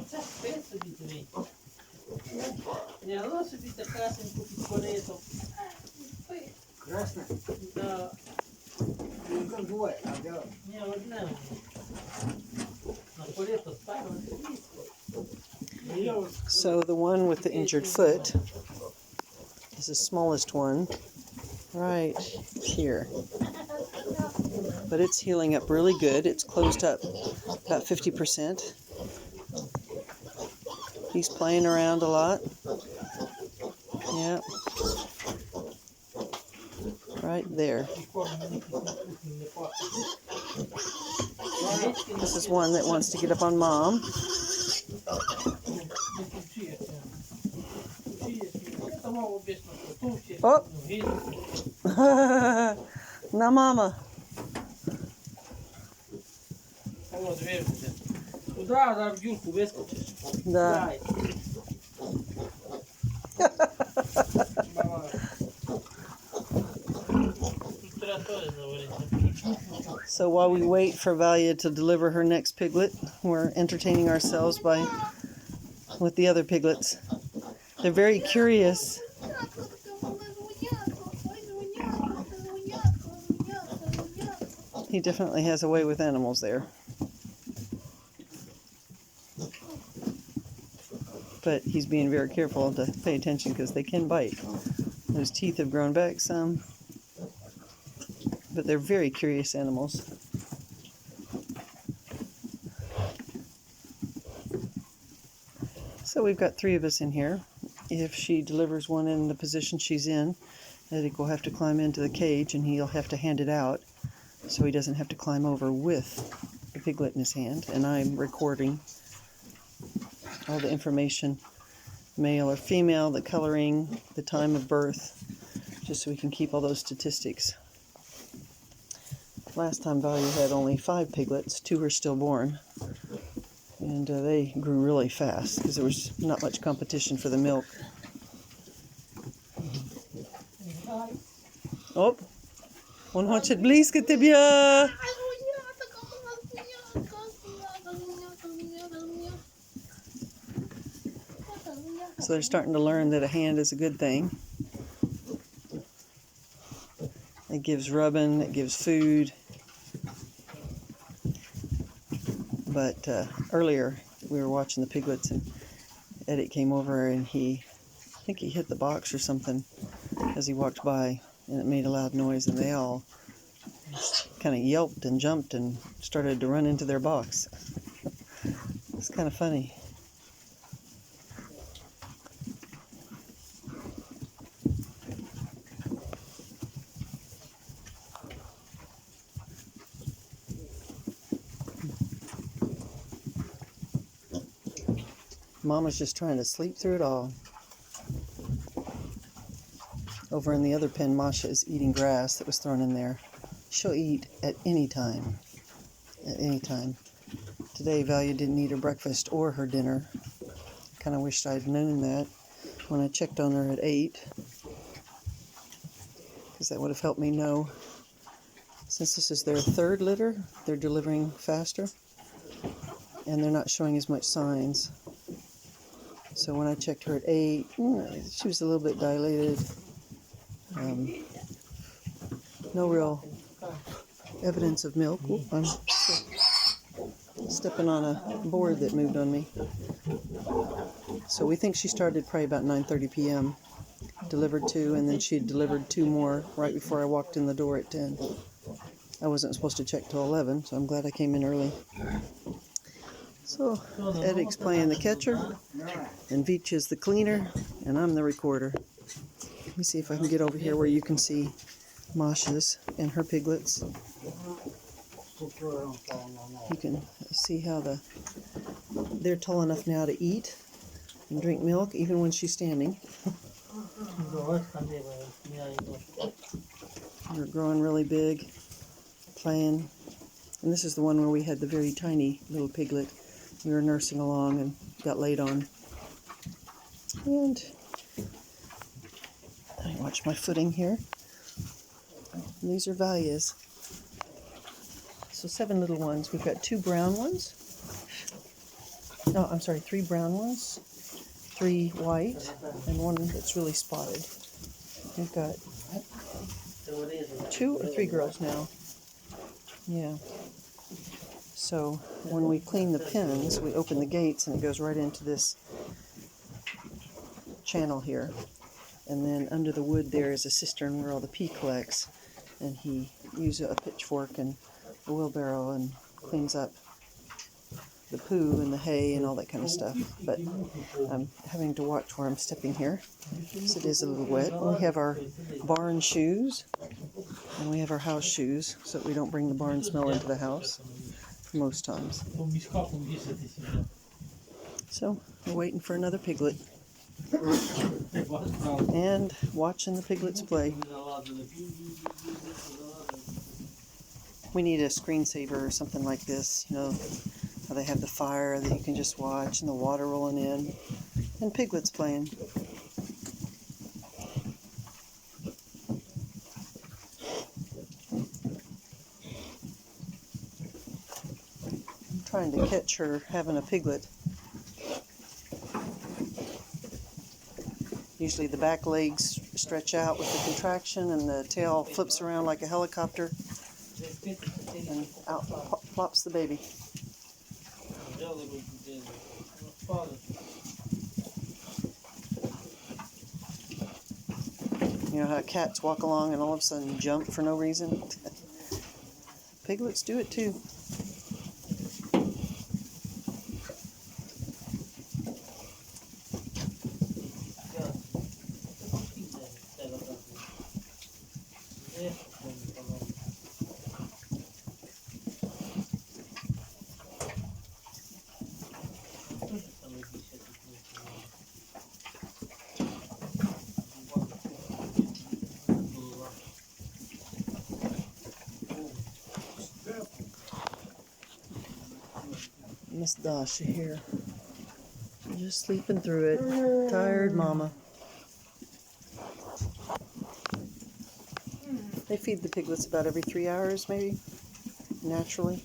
c'è spesso di te. E allora se ti casa un po' piccoletto. Красный? Да. Ну, как бывает, а дело. Не, одна. На полето ставим. So the one with the injured foot is the smallest one right here. But it's healing up really good. It's closed up about 50%. He's playing around a lot. Yeah. Right there. This is one that wants to get up on Mom. Oh! Na Mama. Туда, да, в дюрку выскочишь. Да. So while we wait for Valia to deliver her next piglet, we're entertaining ourselves with the other piglets. They're very curious. He definitely has a way with animals there. But he's being very careful to pay attention because they can bite. His teeth have grown back some. But they're very curious animals. So we've got 3 of us in here. If she delivers one in the position she's in, Eric will have to climb into the cage and he'll have to hand it out so he doesn't have to climb over with the piglet in his hand. And I'm recording all the information, male or female, the coloring, the time of birth, just so we can keep all those statistics. Last time Valia had only 5 piglets, 2 were stillborn, and they grew really fast because there was not much competition for the milk. Oh, on хочет близко тебя. So they're starting to learn that a hand is a good thing. It gives rubbing, it gives food. But earlier we were watching the piglets and Eddie came over and I think he hit the box or something as he walked by and it made a loud noise and they all kind of yelped and jumped and started to run into their box. It's kind of funny. Mama's just trying to sleep through it all. Over in the other pen, Masha is eating grass that was thrown in there. She'll eat at any time. At any time. Today, Valia didn't eat her breakfast or her dinner. Kind of wished I'd known that when I checked on her at 8. Because that would have helped me know. Since this is their 3rd litter, they're delivering faster. And they're not showing as much signs. So when I checked her at 8, she was a little bit dilated. No real evidence of milk. Oop, I'm stepping on a board that moved on me. So we think she started probably about 9:30 p.m. Delivered 2, and then she delivered 2 more right before I walked in the door at 10. I wasn't supposed to check till 11, so I'm glad I came in early. So, Edic's playing the catcher, and Veach is the cleaner, and I'm the recorder. Let me see if I can get over here where you can see Masha's and her piglets. You can see how they're tall enough now to eat and drink milk, even when she's standing. They're growing really big, playing. And this is the one where we had the very tiny little piglet. We were nursing along and got laid on. And I watch my footing here. And these are Valias. So 7 little ones. We've got 2 brown ones. No, I'm sorry, 3 brown ones, 3 white, and 1 that's really spotted. We've got 2 or 3 girls now. Yeah. So when we clean the pens, we open the gates and it goes right into this channel here. And then under the wood there is a cistern where all the pee collects. And he uses a pitchfork and a wheelbarrow and cleans up the poo and the hay and all that kind of stuff. But I'm having to watch where I'm stepping here, because it is a little wet. We have our barn shoes, and we have our house shoes, so that we don't bring the barn smell into the house most times. So we're waiting for another piglet and watching the piglets play. We need a screensaver or something like this, you know, how they have the fire that you can just watch and the water rolling in and piglets playing. I'm trying to catch her having a piglet. Usually the back legs stretch out with the contraction and the tail flips around like a helicopter and out plops the baby. You know how cats walk along and all of a sudden jump for no reason? Piglets do it too. Miss Dasha here. Just sleeping through it. Tired mama. They feed the piglets about every 3 hours, maybe, naturally.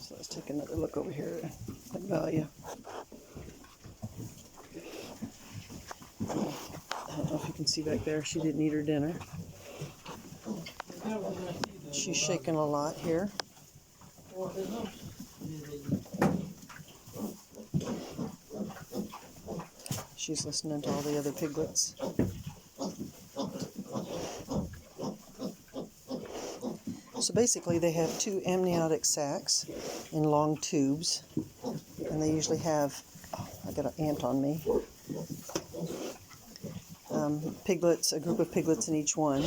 So let's take another look over here at Valia. I don't know if you can see back there, she didn't eat her dinner. She's shaking a lot here. She's listening to all the other piglets. So basically they have 2 amniotic sacs in long tubes, and they usually have, oh, I got an ant on me, piglets, a group of piglets in each one.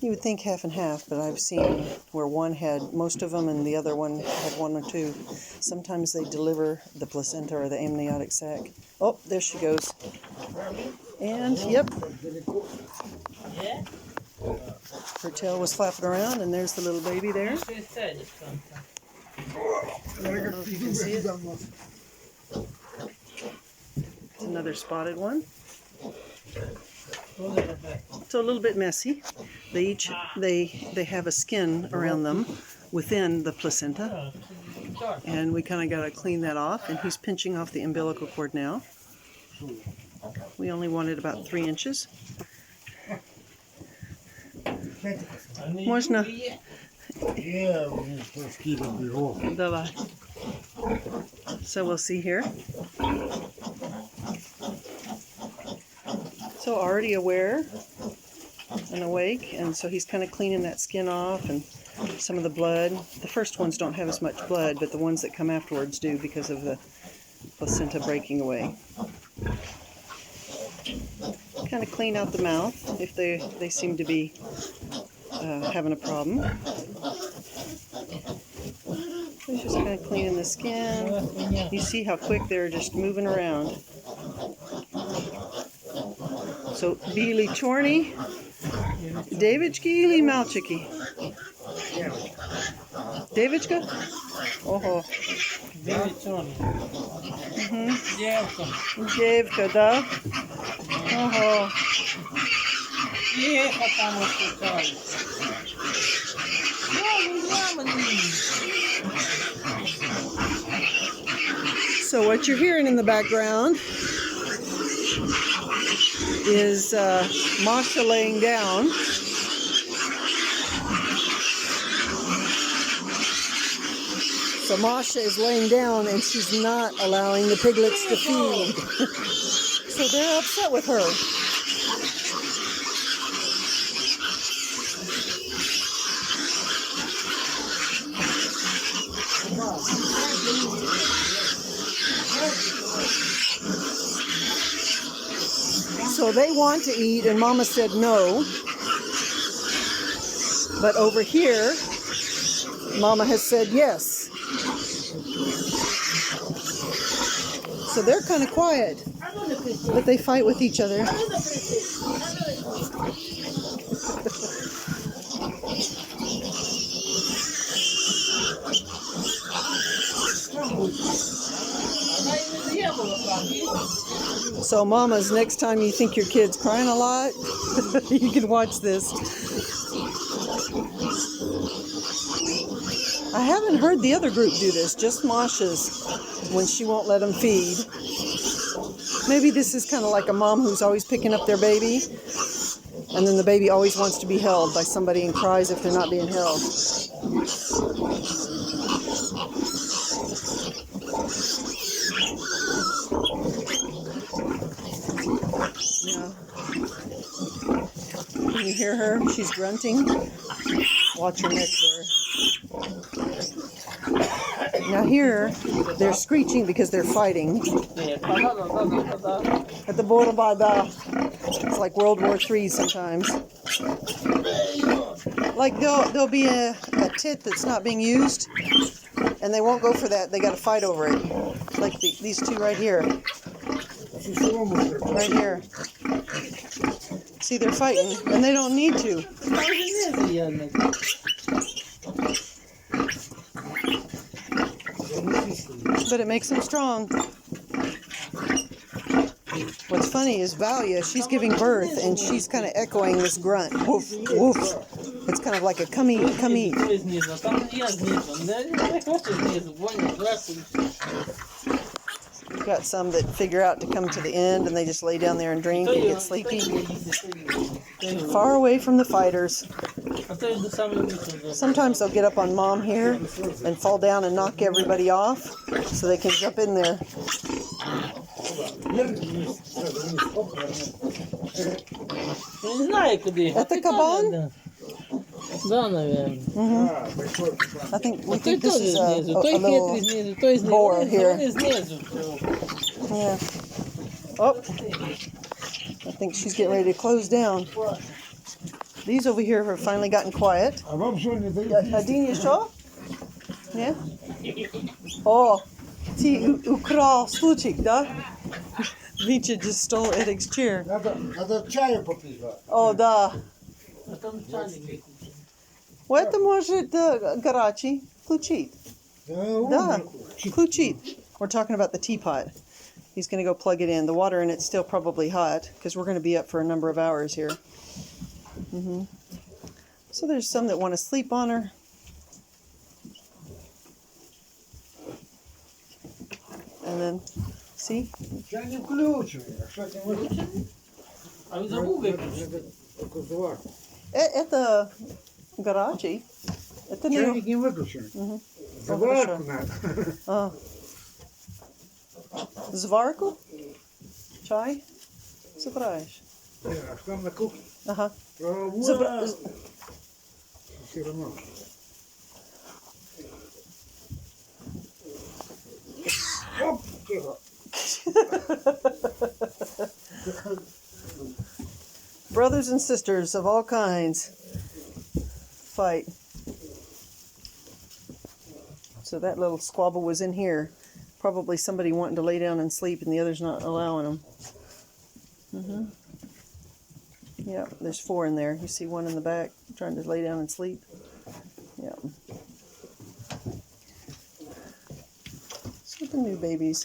You would think half and half, but I've seen where one had most of them and the other one had 1 or 2. Sometimes they deliver the placenta or the amniotic sac. Oh, there she goes. And, yep. Her tail was flapping around, and there's the little baby there. I don't know if you can see it. It's another spotted one. So a little bit messy. They have a skin around them within the placenta, and we kind of got to clean that off. And he's pinching off the umbilical cord now. We only wanted about 3 inches. Można. Давай. So we'll see here. So already aware and awake, and so he's kind of cleaning that skin off and some of the blood. The first ones don't have as much blood, but the ones that come afterwards do because of the placenta breaking away. Kind of clean out the mouth if they seem to be having a problem. Just kind of cleaning the skin. You see how quick they're just moving around. So, Bili Chorny, Davidski ili Malčiki? Davidska? Oho. Девичони. Девка. Девка, да? Oho. Ехо там оскучали. So what you're hearing in the background is Masha laying down. So Masha is laying down and she's not allowing the piglets to feed. So they're upset with her. So they want to eat and Mama said no. But over here, Mama has said yes. So they're kind of quiet, but they fight with each other. So mamas, next time you think your kid's crying a lot, you can watch this. I haven't heard the other group do this, just Masha's, when she won't let them feed. Maybe this is kind of like a mom who's always picking up their baby, and then the baby always wants to be held by somebody and cries if they're not being held. Yeah. Can you hear her? She's grunting. Watch her neck there. Now here, they're screeching because they're fighting. At the border by the, it's like World War III sometimes. Like there'll be a tit that's not being used, and they won't go for that. They got to fight over it. Like these two right here. Right here. See, they're fighting, and they don't need to. But it makes them strong. What's funny is Valia, she's giving birth, and she's kind of echoing this grunt. Woof, woof. It's kind of like a come eat, come eat. We've got some that figure out to come to the end, and they just lay down there and drink and get sleepy. Far away from the fighters. Sometimes they'll get up on Mom here and fall down and knock everybody off so they can jump in there. Это кабан? Да, наверное. I think we think this is a little boar here. Yeah. Oh, I think she's getting ready to close down. These over here have finally gotten quiet. Один еще? Yeah? Oh, ты украл стульчик, да? Витя just stole Eric's chair. Надо чаю попить. Oh, да. Это может горячий включить. Да, включить. We're talking about the teapot. He's going to go plug it in. The water in it's still probably hot because we're going to be up for a number of hours here. So there's some that want to sleep on her. And then, see? Чайник включенный. Что ты выключил? А вы забыл выключить? Это горячий. Это Чайник не выключен. Заварку надо. Зварку? Чай? Собираешь? А что там на кухне? Ага. Все равно. Оп, тихо. Brothers and sisters of all kinds fight. So that little squabble was in here. Probably somebody wanting to lay down and sleep and the others not allowing them. Yeah, there's 4 in there. You see one in the back trying to lay down and sleep. Yeah. So the new babies,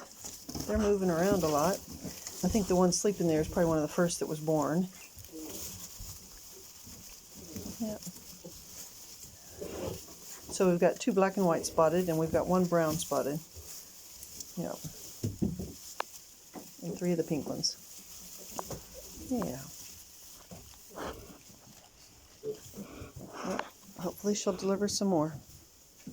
they're moving around a lot. I think the one sleeping there is probably one of the first that was born. Yeah. So we've got 2 black and white spotted, and we've got 1 brown spotted. Yeah. And 3 of the pink ones. Yeah. Well, hopefully she'll deliver some more.